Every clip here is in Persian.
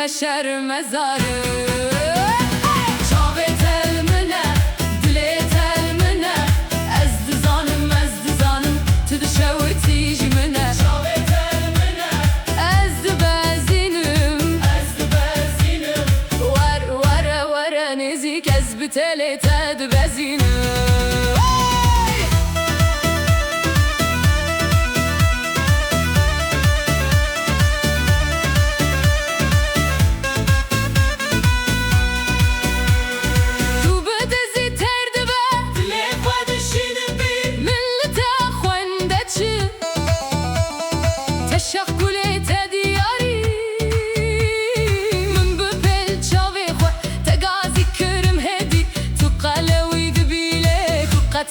منتشر مزاره چاوت المنه دلت المنه از دزانم تو دشوتیج منه چاوت المنه از دبزینم ور نزیک از بتلت دبزینم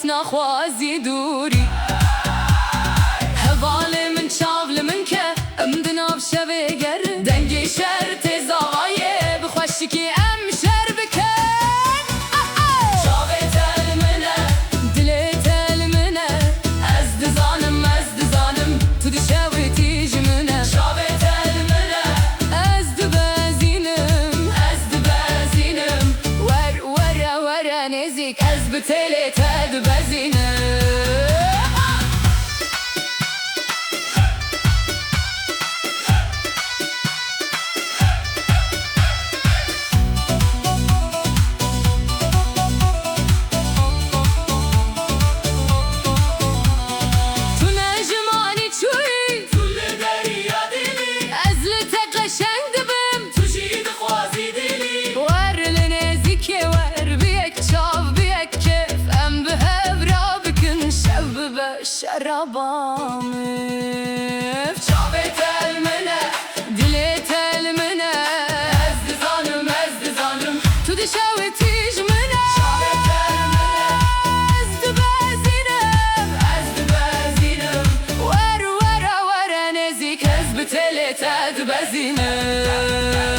نخوازي دوري هبالي من شاغل منك امدنا بشبه قر دنجي شر تزاغاية بخوشكي ام شر بكر شاغت المنة دلت المنة از دزانم تو دشاوي تيج منة شاغت المنة از دبزينم ور نزيك از بتلت بزینه تو نجمانی چوی تو دریا دیلی از لتق قشنگ دبم تو جید خوازی دیلی ور لنزیک ور بیک چاو بیک کف ام به شرابام چاوت المنه دلت المنه از دزانم تو دشوتیج منه چاوت المنه از دبزینم ور نزیک از بتلت دبزینم